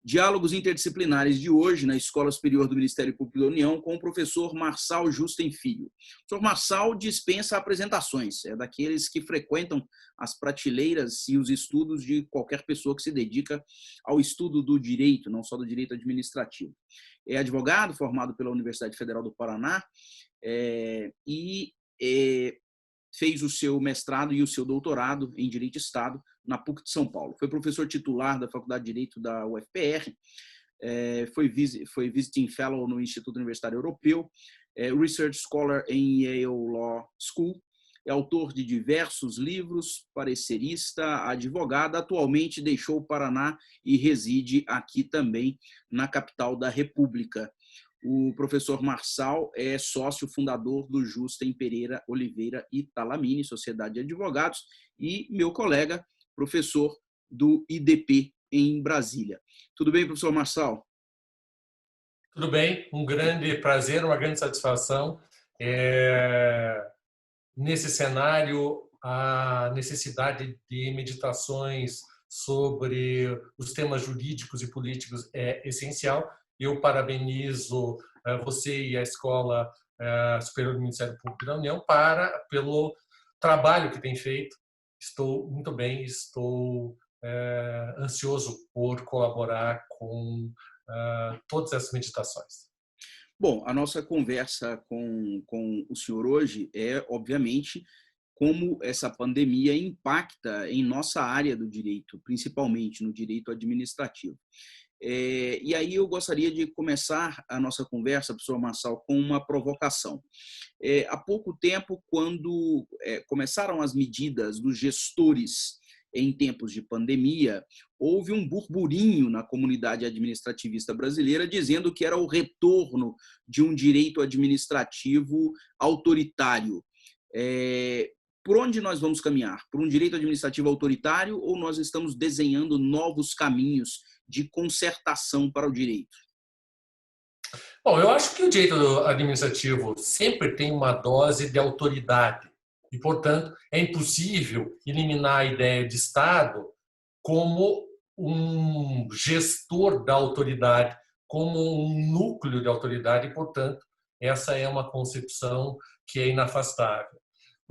Diálogos interdisciplinares de hoje na Escola Superior do Ministério Público da União com o professor Marçal Justen Filho. O professor Marçal dispensa apresentações, é daqueles que frequentam as prateleiras e os estudos de qualquer pessoa que se dedica ao estudo do direito, não só do direito administrativo. É advogado formado pela Universidade Federal do Paraná e fez o seu mestrado e o seu doutorado em Direito de Estado na PUC de São Paulo. Foi professor titular da Faculdade de Direito da UFPR, foi Visiting Fellow no Instituto Universitário Europeu, Research Scholar em Yale Law School, é autor de diversos livros, parecerista, advogado, atualmente deixou o Paraná e reside aqui também na capital da República. O professor Marçal é sócio fundador do Justen Pereira Oliveira e Talamini, Sociedade de Advogados, e meu colega, professor do IDP em Brasília. Tudo bem, professor Marçal? Tudo bem, um grande prazer, uma grande satisfação. Nesse cenário, a necessidade de meditações sobre os temas jurídicos e políticos é essencial. Eu parabenizo você e a Escola Superior do Ministério Público da União pelo trabalho que tem feito. Estou muito bem, estou ansioso por colaborar com todas essas meditações. Bom, a nossa conversa com o senhor hoje é, obviamente, como essa pandemia impacta em nossa área do direito, principalmente no direito administrativo. E aí eu gostaria de começar a nossa conversa, professor Marçal, com uma provocação. Há pouco tempo, quando começaram as medidas dos gestores em tempos de pandemia, houve um burburinho na comunidade administrativista brasileira dizendo que era o retorno de um direito administrativo autoritário. Por onde nós vamos caminhar? Por um direito administrativo autoritário ou nós estamos desenhando novos caminhos de concertação para o direito? Bom, eu acho que o direito administrativo sempre tem uma dose de autoridade e, portanto, é impossível eliminar a ideia de Estado como um gestor da autoridade, como um núcleo de autoridade e, portanto, essa é uma concepção que é inafastável.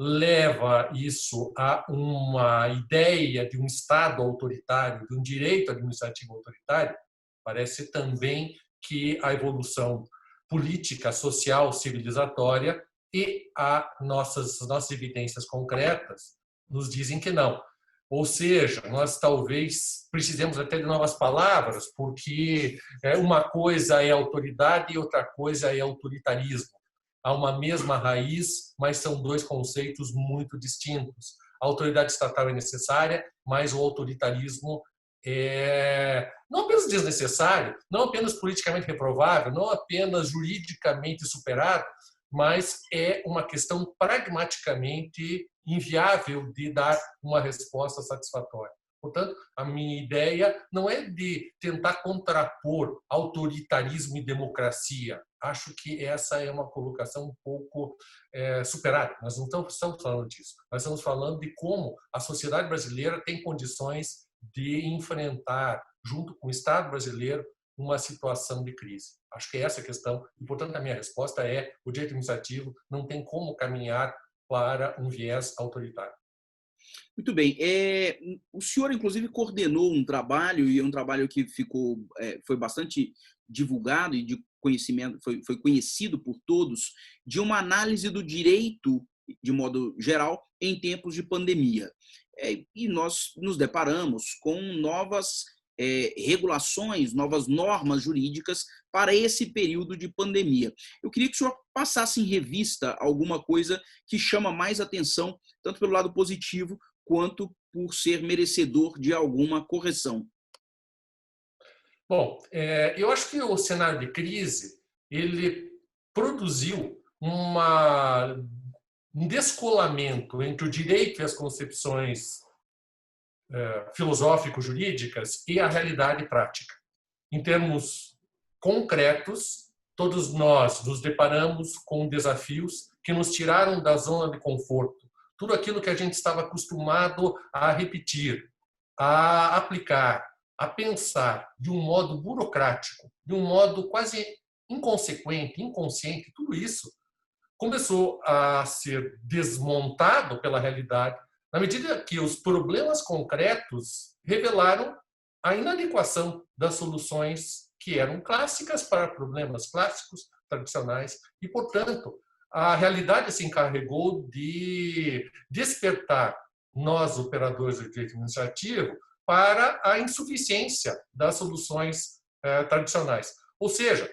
Leva isso a uma ideia de um Estado autoritário, de um direito administrativo autoritário, parece também que a evolução política, social, civilizatória e nossas evidências concretas nos dizem que não. Ou seja, nós talvez precisemos até de novas palavras, porque uma coisa é autoridade e outra coisa é autoritarismo. Há uma mesma raiz, mas são dois conceitos muito distintos. A autoridade estatal é necessária, mas o autoritarismo é não apenas desnecessário, não apenas politicamente reprovável, não apenas juridicamente superado, mas é uma questão pragmaticamente inviável de dar uma resposta satisfatória. Portanto, a minha ideia não é de tentar contrapor autoritarismo e democracia. Acho que essa é uma colocação um pouco superada. Nós não estamos falando disso. Nós estamos falando de como a sociedade brasileira tem condições de enfrentar, junto com o Estado brasileiro, uma situação de crise. Acho que é essa a questão. E, portanto, a minha resposta é: o direito administrativo não tem como caminhar para um viés autoritário. Muito bem. O senhor, inclusive, coordenou um trabalho, e é um trabalho que foi bastante divulgado e de conhecimento, foi conhecido por todos, de uma análise do direito, de modo geral, em tempos de pandemia. E nós nos deparamos com novas regulações, novas normas jurídicas para esse período de pandemia. Eu queria que o senhor passasse em revista alguma coisa que chama mais atenção, tanto pelo lado positivo, quanto por ser merecedor de alguma correção. Bom, eu acho que o cenário de crise ele produziu um descolamento entre o direito e as concepções filosófico-jurídicas e a realidade prática. Em termos concretos, todos nós nos deparamos com desafios que nos tiraram da zona de conforto. Tudo aquilo que a gente estava acostumado a repetir, a aplicar, a pensar de um modo burocrático, de um modo quase inconsequente, inconsciente, tudo isso começou a ser desmontado pela realidade, na medida que os problemas concretos revelaram a inadequação das soluções que eram clássicas para problemas clássicos, tradicionais, e, portanto, a realidade se encarregou de despertar nós, operadores do direito administrativo, para a insuficiência das soluções tradicionais. Ou seja,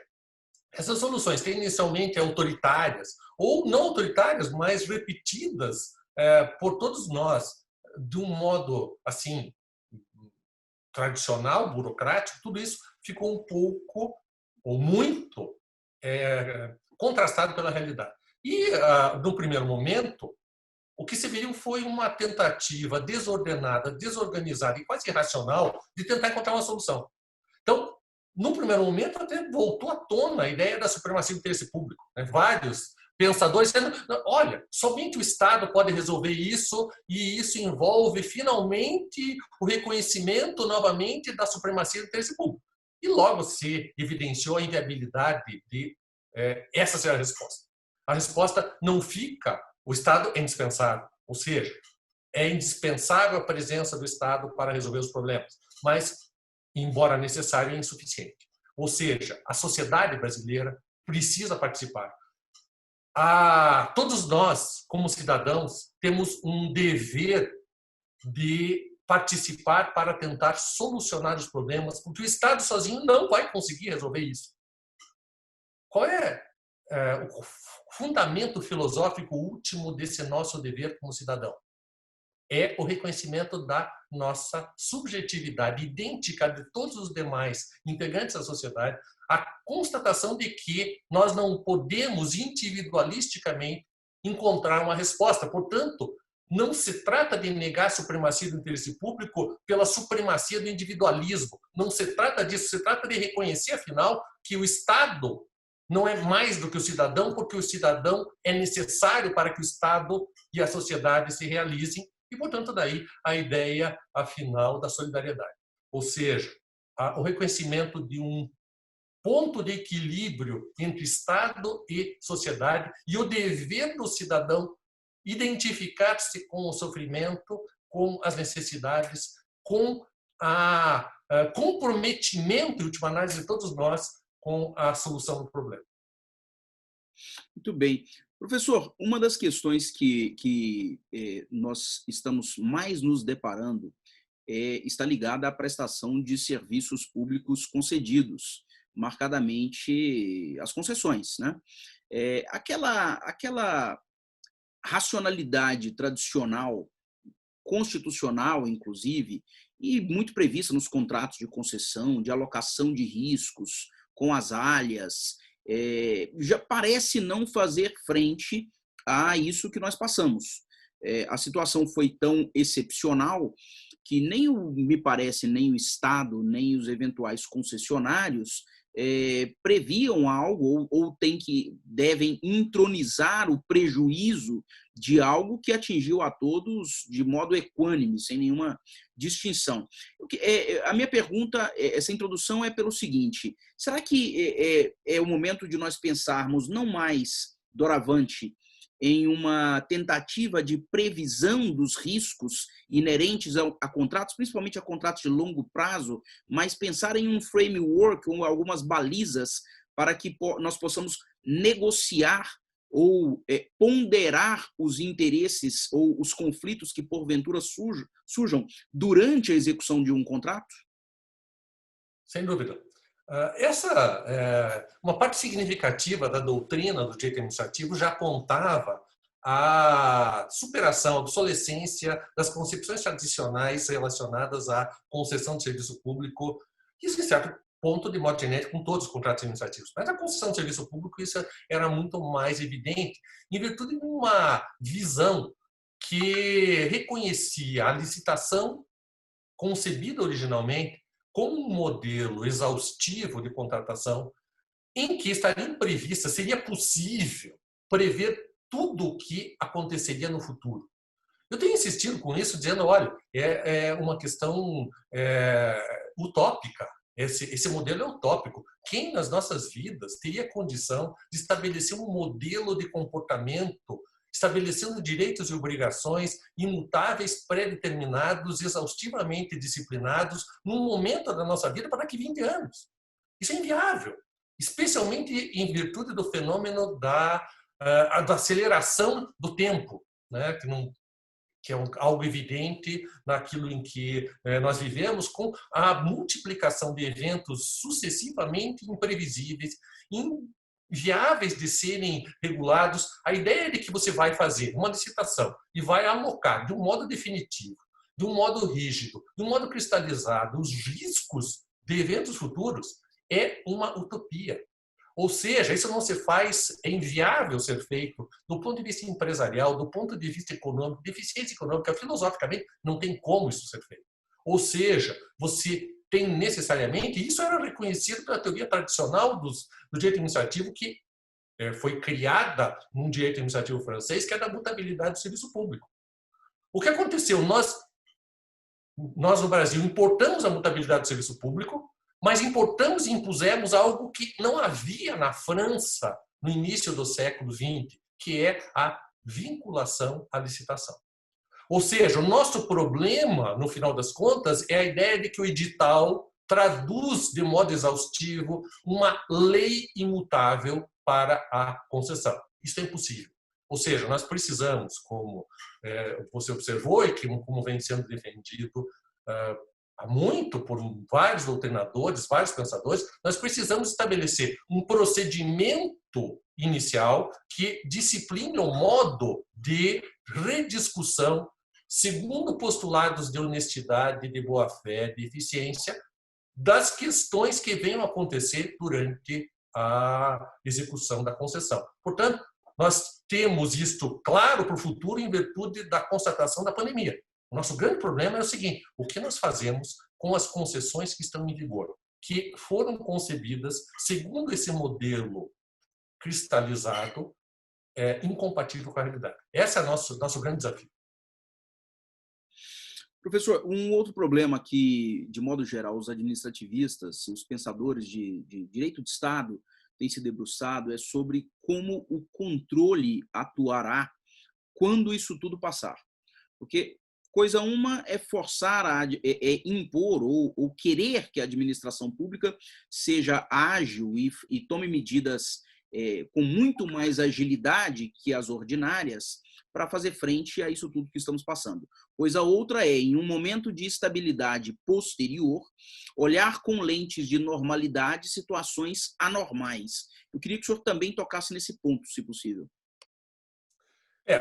essas soluções que inicialmente autoritárias, ou não autoritárias, mas repetidas por todos nós, de um modo assim tradicional, burocrático, tudo isso ficou um pouco, ou muito, contrastado pela realidade. E, no primeiro momento, o que se viu foi uma tentativa desordenada, desorganizada e quase irracional de tentar encontrar uma solução. Então, no primeiro momento, até voltou à tona a ideia da supremacia do interesse público. Vários pensadores dizendo, olha, somente o Estado pode resolver isso, e isso envolve, finalmente, o reconhecimento, novamente, da supremacia do interesse público. E logo se evidenciou a inviabilidade de essa ser a resposta. A resposta não fica, o Estado é indispensável, ou seja, é indispensável a presença do Estado para resolver os problemas, mas, embora necessário, é insuficiente. Ou seja, a sociedade brasileira precisa participar. Todos nós, como cidadãos, temos um dever de participar para tentar solucionar os problemas, porque o Estado sozinho não vai conseguir resolver isso. Qual é o fundamento filosófico último desse nosso dever como cidadão? É o reconhecimento da nossa subjetividade idêntica de todos os demais integrantes da sociedade, a constatação de que nós não podemos individualisticamente encontrar uma resposta. Portanto, não se trata de negar a supremacia do interesse público pela supremacia do individualismo. Não se trata disso, se trata de reconhecer, afinal, que o Estado não é mais do que o cidadão, porque o cidadão é necessário para que o Estado e a sociedade se realizem. E, portanto, daí a ideia, afinal, da solidariedade. Ou seja, o reconhecimento de um ponto de equilíbrio entre Estado e sociedade e o dever do cidadão identificar-se com o sofrimento, com as necessidades, com o comprometimento, em última análise, de todos nós com a solução do problema. Muito bem. Professor, uma das questões que nós estamos mais nos deparando está ligada à prestação de serviços públicos concedidos, marcadamente as concessões, né? Aquela racionalidade tradicional, constitucional, inclusive, e muito prevista nos contratos de concessão, de alocação de riscos com as alhas, já parece não fazer frente a isso que nós passamos. A situação foi tão excepcional que me parece, nem o Estado, nem os eventuais concessionários previam algo ou devem entronizar o prejuízo de algo que atingiu a todos de modo equânime, sem nenhuma distinção. A minha pergunta, essa introdução é pelo seguinte: será que é o momento de nós pensarmos não mais, doravante, em uma tentativa de previsão dos riscos inerentes a contratos, principalmente a contratos de longo prazo, mas pensar em um framework, ou algumas balizas para que nós possamos negociar ou ponderar os interesses ou os conflitos que porventura surjam durante a execução de um contrato? Sem dúvida. Uma parte significativa da doutrina do direito administrativo já apontava a superação, a obsolescência das concepções tradicionais relacionadas à concessão de serviço público, isso, em certo ponto, de modo genérico, com todos os contratos administrativos. Mas a concessão de serviço público, isso era muito mais evidente, em virtude de uma visão que reconhecia a licitação concebida originalmente como um modelo exaustivo de contratação em que estaria prevista, seria possível prever tudo o que aconteceria no futuro. Eu tenho insistido com isso, dizendo, olha, é uma questão utópica. Esse modelo é utópico. Quem nas nossas vidas teria condição de estabelecer um modelo de comportamento, estabelecendo direitos e obrigações imutáveis, pré-determinados, exaustivamente disciplinados, num momento da nossa vida para daqui 20 anos? Isso é inviável, especialmente em virtude do fenômeno da aceleração do tempo, né? Que é algo evidente naquilo em que nós vivemos, com a multiplicação de eventos sucessivamente imprevisíveis, inviáveis de serem regulados. A ideia de que você vai fazer uma licitação e vai alocar de um modo definitivo, de um modo rígido, de um modo cristalizado, os riscos de eventos futuros é uma utopia. Ou seja, isso não se faz, é inviável ser feito do ponto de vista empresarial, do ponto de vista econômico, de eficiência econômica, filosoficamente, não tem como isso ser feito. Ou seja, você tem necessariamente, e isso era reconhecido pela teoria tradicional do direito administrativo, que foi criada num direito administrativo francês, que é da mutabilidade do serviço público. O que aconteceu? Nós no Brasil, importamos a mutabilidade do serviço público, mas importamos e impusemos algo que não havia na França no início do século XX, que é a vinculação à licitação. Ou seja, o nosso problema, no final das contas, é a ideia de que o edital traduz de modo exaustivo uma lei imutável para a concessão. Isso é impossível. Ou seja, nós precisamos, como você observou e como vem sendo defendido há muito por vários doutrinadores, vários pensadores, nós precisamos estabelecer um procedimento inicial que discipline o modo de rediscussão segundo postulados de honestidade, de boa-fé, de eficiência, das questões que venham a acontecer durante a execução da concessão. Portanto, nós temos isto claro para o futuro em virtude da constatação da pandemia. O nosso grande problema é o seguinte: o que nós fazemos com as concessões que estão em vigor, que foram concebidas segundo esse modelo cristalizado, incompatível com a realidade? Esse é o nosso grande desafio. Professor, um outro problema que, de modo geral, os administrativistas, os pensadores de direito de Estado têm se debruçado é sobre como o controle atuará quando isso tudo passar. Porque coisa uma é forçar, impor ou querer que a administração pública seja ágil e tome medidas com muito mais agilidade que as ordinárias para fazer frente a isso tudo que estamos passando. Coisa outra é, em um momento de estabilidade posterior, olhar com lentes de normalidade situações anormais. Eu queria que o senhor também tocasse nesse ponto, se possível.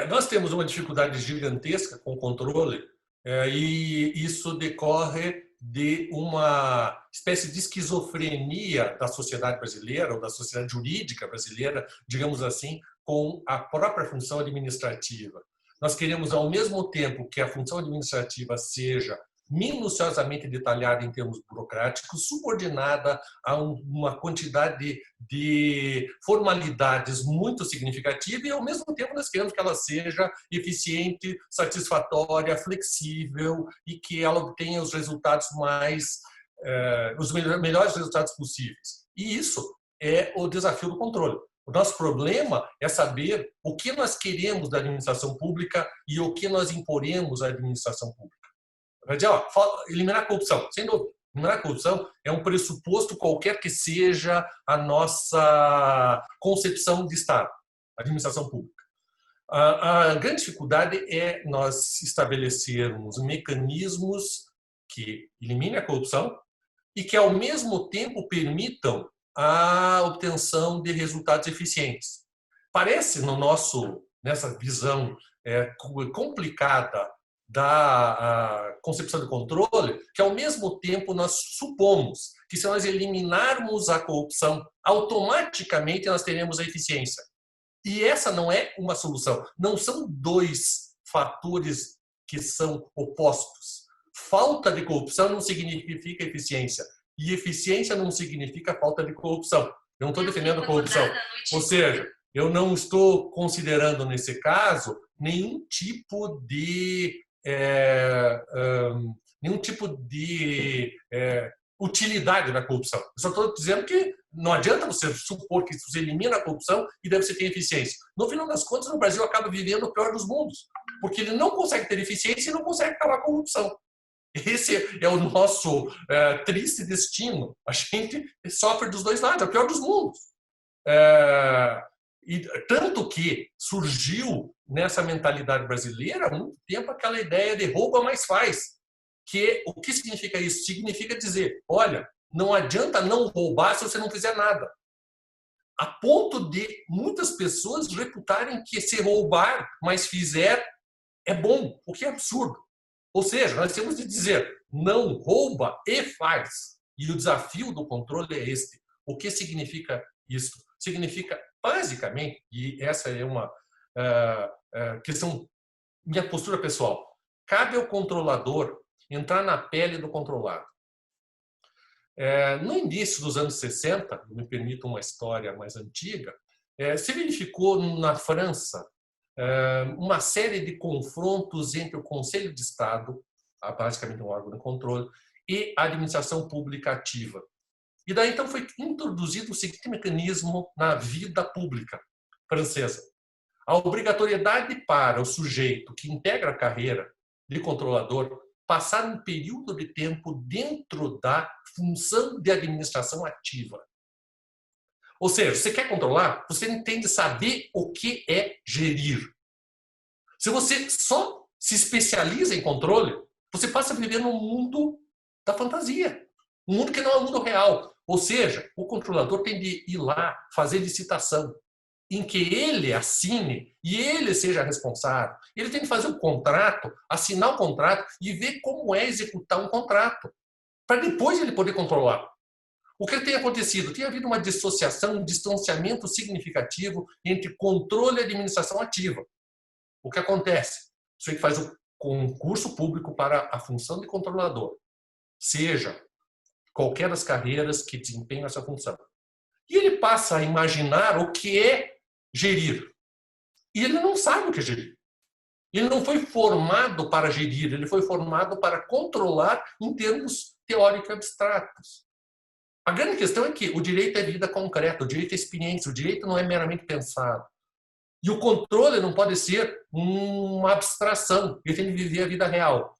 Nós temos uma dificuldade gigantesca com o controle, e isso decorre de uma espécie de esquizofrenia da sociedade brasileira, ou da sociedade jurídica brasileira, digamos assim, com a própria função administrativa. Nós queremos, ao mesmo tempo que a função administrativa seja minuciosamente detalhada em termos burocráticos, subordinada a uma quantidade de formalidades muito significativa, e ao mesmo tempo nós queremos que ela seja eficiente, satisfatória, flexível e que ela obtenha os resultados os melhores resultados possíveis. E isso é o desafio do controle. O nosso problema é saber o que nós queremos da administração pública e o que nós imporemos à administração pública. Vai dizer, eliminar a corrupção, sem dúvida. Eliminar a corrupção é um pressuposto qualquer que seja a nossa concepção de Estado, administração pública. A grande dificuldade é nós estabelecermos mecanismos que eliminem a corrupção e que, ao mesmo tempo, permitam a obtenção de resultados eficientes. Parece, nessa visão complicada da concepção de controle, que ao mesmo tempo nós supomos que se nós eliminarmos a corrupção, automaticamente nós teremos a eficiência. E essa não é uma solução. Não são dois fatores que são opostos. Falta de corrupção não significa eficiência. E eficiência não significa falta de corrupção. Eu não estou defendendo a corrupção. Ou seja, eu não estou considerando, nesse caso, nenhum tipo de utilidade da corrupção. Eu só estou dizendo que não adianta você supor que você elimina a corrupção e daí você tem eficiência. No final das contas, o Brasil acaba vivendo o pior dos mundos, porque ele não consegue ter eficiência e não consegue acabar com a corrupção. Esse é o nosso triste destino. A gente sofre dos dois lados, é o pior dos mundos. E tanto que surgiu nessa mentalidade brasileira há muito tempo aquela ideia de rouba, mas faz. O que significa isso? Significa dizer, olha, não adianta não roubar se você não fizer nada. A ponto de muitas pessoas reputarem que se roubar, mas fizer, é bom, o que é absurdo. Ou seja, nós temos de dizer, não rouba e faz. E o desafio do controle é este. O que significa isso? Significa, basicamente, e essa é uma questão, minha postura pessoal, cabe ao controlador entrar na pele do controlado. No início dos anos 60, me permito uma história mais antiga, se verificou na França uma série de confrontos entre o Conselho de Estado, basicamente um órgão de controle, e a administração pública ativa. E daí então foi introduzido o seguinte mecanismo na vida pública francesa: a obrigatoriedade para o sujeito que integra a carreira de controlador passar um período de tempo dentro da função de administração ativa. Ou seja, você quer controlar, você tem de saber o que é gerir. Se você só se especializa em controle, você passa a viver num mundo da fantasia. Um mundo que não é um mundo real. Ou seja, o controlador tem de ir lá fazer licitação, em que ele assine e ele seja responsável. Ele tem que fazer um contrato, assinar o contrato e ver como é executar um contrato, para depois ele poder controlar. O que tem acontecido? Tem havido uma dissociação, um distanciamento significativo entre controle e administração ativa. O que acontece? O sujeito faz o concurso público para a função de controlador, seja qualquer das carreiras que desempenham essa função. E ele passa a imaginar o que é gerir. E ele não sabe o que é gerir. Ele não foi formado para gerir, ele foi formado para controlar em termos teóricos abstratos. A grande questão é que o direito é vida concreta, o direito é experiência, o direito não é meramente pensado. E o controle não pode ser uma abstração, ele tem que viver a vida real.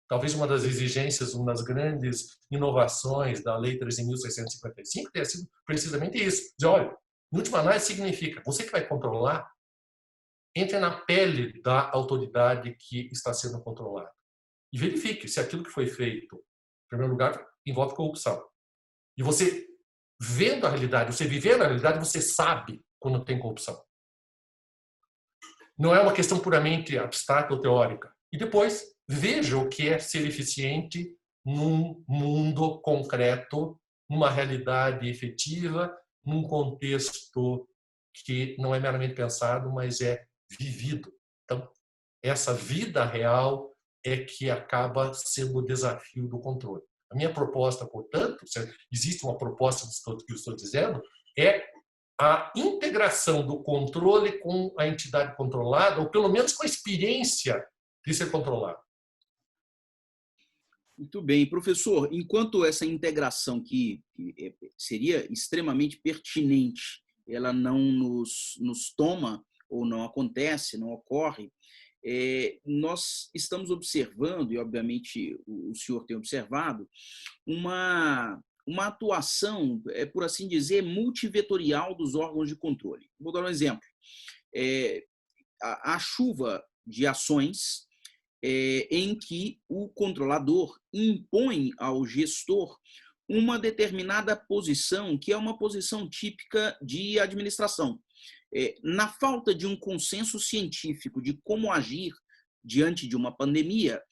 Talvez uma das exigências, uma das grandes inovações da Lei 13.655 tenha sido precisamente isso. Dizer, olha, em última análise significa, você que vai controlar, entre na pele da autoridade que está sendo controlada. E verifique se aquilo que foi feito, em primeiro lugar, envolve corrupção. E você, vendo a realidade, você vivendo a realidade, você sabe quando tem corrupção. Não é uma questão puramente abstrata ou teórica. E depois, veja o que é ser eficiente num mundo concreto, numa realidade efetiva, num contexto que não é meramente pensado, mas é vivido. Então, essa vida real é que acaba sendo o desafio do controle. A minha proposta, portanto, se existe uma proposta que eu estou dizendo, é a integração do controle com a entidade controlada, ou pelo menos com a experiência de ser controlado. Muito bem. Professor, enquanto essa integração que seria extremamente pertinente, ela não nos toma, ou não acontece, não ocorre, nós estamos observando, e obviamente o senhor tem observado, uma atuação, por assim dizer, multivetorial dos órgãos de controle. Vou dar um exemplo. A chuva de ações em que o controlador impõe ao gestor uma determinada posição, que é uma posição típica de administração. Na falta de um consenso científico de como agir diante de uma pandemia,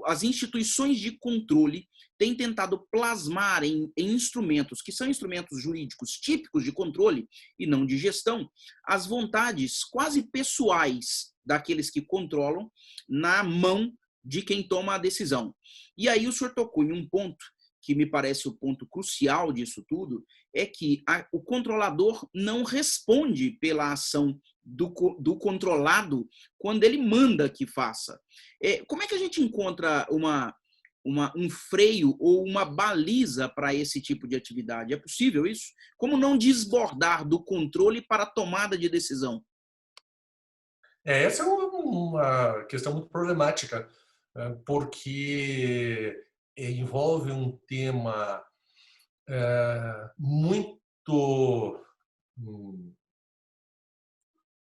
as instituições de controle têm tentado plasmar em instrumentos, que são instrumentos jurídicos típicos de controle e não de gestão, as vontades quase pessoais daqueles que controlam na mão de quem toma a decisão. E aí o senhor tocou em um ponto que me parece o ponto crucial disso tudo, é que o controlador não responde pela ação do controlado quando ele manda que faça. Como é que a gente encontra um freio ou uma baliza para esse tipo de atividade? É possível isso? Como não desbordar do controle para a tomada de decisão? Essa é uma questão muito problemática, porque envolve um tema muito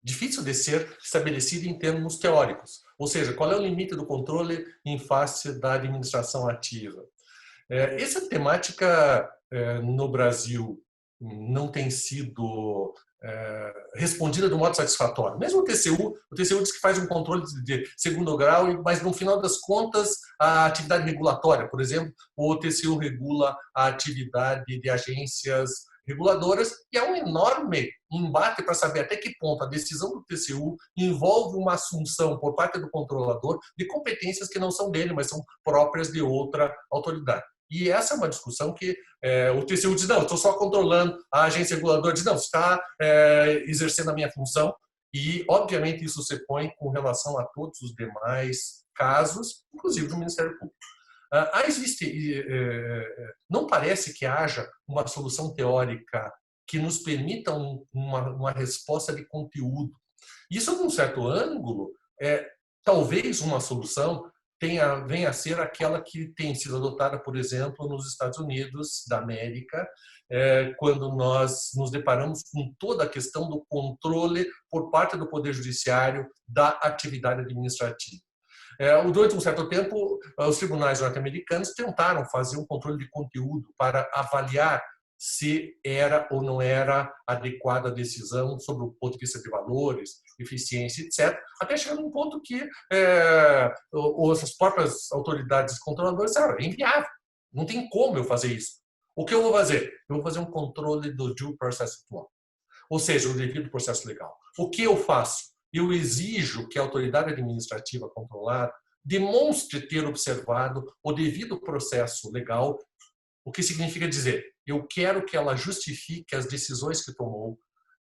difícil de ser estabelecido em termos teóricos. Ou seja, qual é o limite do controle em face da administração ativa? Essa temática no Brasil não tem sido respondida de um modo satisfatório. Mesmo o TCU diz que faz um controle de segundo grau, mas no final das contas a atividade regulatória, por exemplo, o TCU regula a atividade de agências reguladoras e há um enorme embate para saber até que ponto a decisão do TCU envolve uma assunção por parte do controlador de competências que não são dele, mas são próprias de outra autoridade. E essa é uma discussão que o TCU diz, não, eu estou só controlando, a agência reguladora diz, não, você está exercendo a minha função, e obviamente isso se põe com relação a todos os demais casos, inclusive do Ministério Público. Não parece que haja uma solução teórica que nos permita uma resposta de conteúdo. Isso, num certo ângulo, talvez uma solução venha a ser aquela que tem sido adotada, por exemplo, nos Estados Unidos da América, quando nós nos deparamos com toda a questão do controle por parte do Poder Judiciário da atividade administrativa. Durante um certo tempo, os tribunais norte-americanos tentaram fazer um controle de conteúdo para avaliar se era ou não era adequada a decisão sobre o ponto de vista de valores, eficiência, etc. Até chegar num ponto que as próprias autoridades controladoras disseram, é inviável, não tem como eu fazer isso. O que eu vou fazer? Eu vou fazer um controle do due process law, ou seja, o devido processo legal. O que eu faço? Eu exijo que a autoridade administrativa controlada demonstre ter observado o devido processo legal, o que significa dizer, eu quero que ela justifique as decisões que tomou,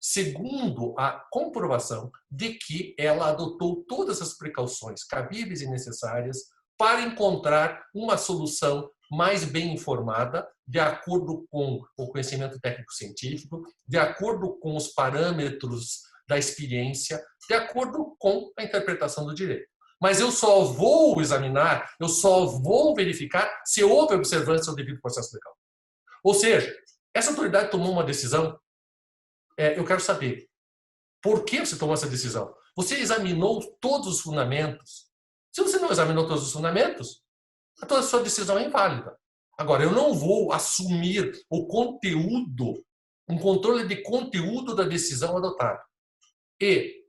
segundo a comprovação de que ela adotou todas as precauções cabíveis e necessárias para encontrar uma solução mais bem informada, de acordo com o conhecimento técnico-científico, de acordo com os parâmetros da experiência, de acordo com a interpretação do direito. Mas eu só vou examinar, eu só vou verificar se houve observância do devido processo legal. Ou seja, essa autoridade tomou uma decisão, eu quero saber por que você tomou essa decisão. Você examinou todos os fundamentos. Se você não examinou todos os fundamentos, a sua decisão é inválida. Agora, eu não vou assumir o conteúdo, um controle de conteúdo da decisão adotada. E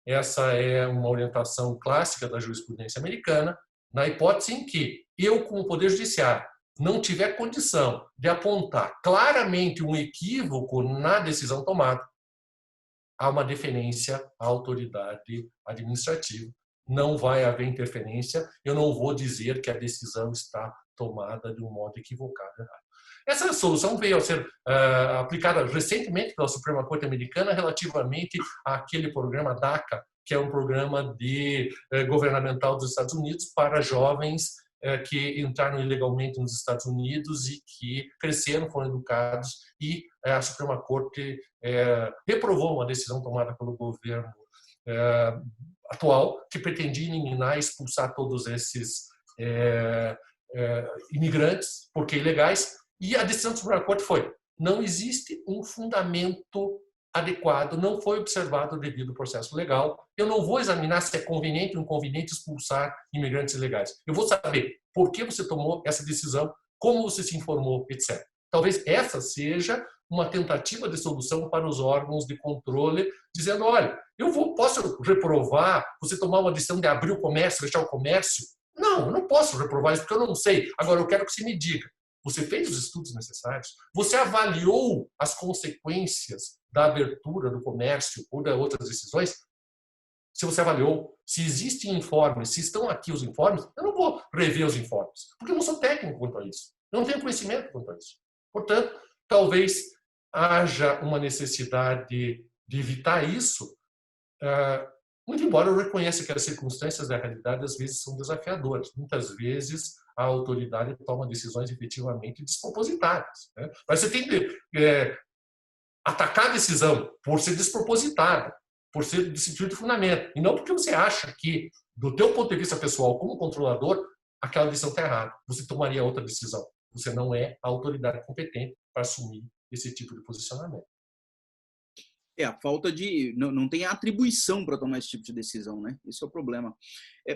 essa é uma orientação clássica da jurisprudência americana, na hipótese em que eu, como Poder Judiciário, não tiver condição de apontar claramente um equívoco na decisão tomada, há uma deferência à autoridade administrativa. Não vai haver interferência, eu não vou dizer que a decisão está tomada de um modo equivocado. Essa solução veio a ser aplicada recentemente pela Suprema Corte Americana relativamente àquele programa DACA, que é um programa governamental dos Estados Unidos para jovens que entraram ilegalmente nos Estados Unidos e que cresceram, foram educados, e a Suprema Corte reprovou uma decisão tomada pelo governo atual que pretendia eliminar e expulsar todos esses imigrantes, porque ilegais, e a decisão da Suprema Corte foi: não existe um fundamento adequado, não foi observado o devido processo legal, eu não vou examinar se é conveniente ou inconveniente expulsar imigrantes ilegais. Eu vou saber por que você tomou essa decisão, como você se informou, etc. Talvez essa seja uma tentativa de solução para os órgãos de controle, dizendo, olha, posso reprovar você tomar uma decisão de abrir o comércio, fechar o comércio? Não, eu não posso reprovar isso porque eu não sei. Agora, eu quero que você me diga, você fez os estudos necessários? Você avaliou as consequências da abertura do comércio ou de outras decisões? Se você avaliou, se existem informes, se estão aqui os informes, eu não vou rever os informes, porque eu não sou técnico quanto a isso. Eu não tenho conhecimento quanto a isso. Portanto, talvez haja uma necessidade de evitar isso Muito embora eu reconheça que as circunstâncias da realidade às vezes são desafiadoras. Muitas vezes a autoridade toma decisões efetivamente despropositadas, né? Mas você tem que atacar a decisão por ser despropositada, por ser destituído de fundamento, e não porque você acha que, do teu ponto de vista pessoal como controlador, aquela decisão está errada. Você tomaria outra decisão. Você não é a autoridade competente para assumir esse tipo de posicionamento. A falta de... Não tem atribuição para tomar esse tipo de decisão, né? Esse é o problema.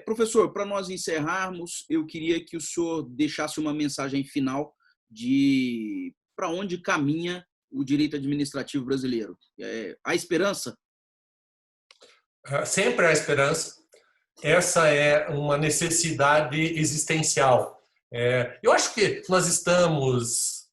Professor, para nós encerrarmos, eu queria que o senhor deixasse uma mensagem final de para onde caminha o direito administrativo brasileiro. Há esperança? Sempre há esperança. Essa é uma necessidade existencial. Eu acho que nós estamos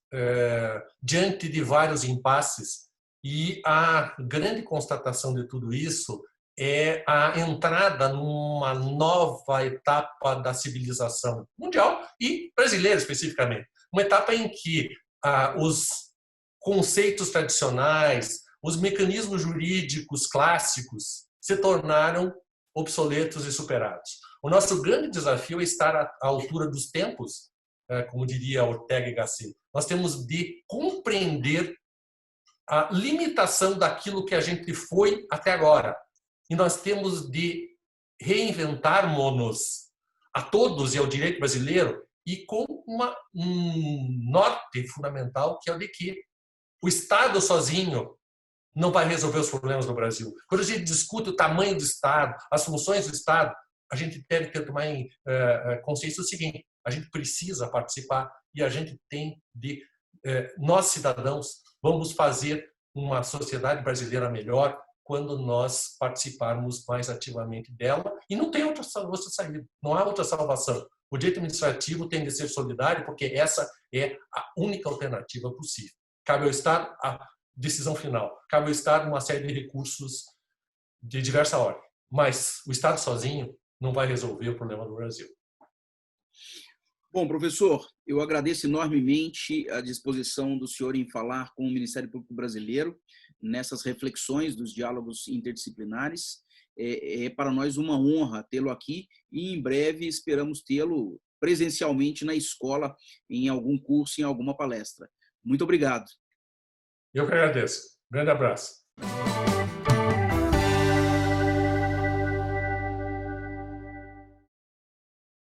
diante de vários impasses e a grande constatação de tudo isso é a entrada numa nova etapa da civilização mundial e brasileira especificamente. Uma etapa em que os conceitos tradicionais, os mecanismos jurídicos clássicos se tornaram obsoletos e superados. O nosso grande desafio é estar à altura dos tempos, como diria Ortega y Gasset. Nós temos de compreender a limitação daquilo que a gente foi até agora. E nós temos de reinventarmos a todos e ao direito brasileiro e com um norte fundamental, que é o de que o Estado sozinho não vai resolver os problemas do Brasil. Quando a gente discute o tamanho do Estado, as funções do Estado, a gente deve ter tomar em consciência o seguinte: a gente precisa participar e a gente tem de... nós, cidadãos, vamos fazer uma sociedade brasileira melhor quando nós participarmos mais ativamente dela, e não tem outra saída, não há outra salvação. O direito administrativo tem de ser solidário, porque essa é a única alternativa possível. Cabe ao Estado a decisão final, cabe ao Estado uma série de recursos de diversa ordem, mas o Estado sozinho não vai resolver o problema do Brasil. Bom, professor, eu agradeço enormemente a disposição do senhor em falar com o Ministério Público Brasileiro nessas reflexões dos diálogos interdisciplinares. É para nós uma honra tê-lo aqui e em breve esperamos tê-lo presencialmente na escola, em algum curso, em alguma palestra. Muito obrigado. Eu que agradeço. Grande abraço.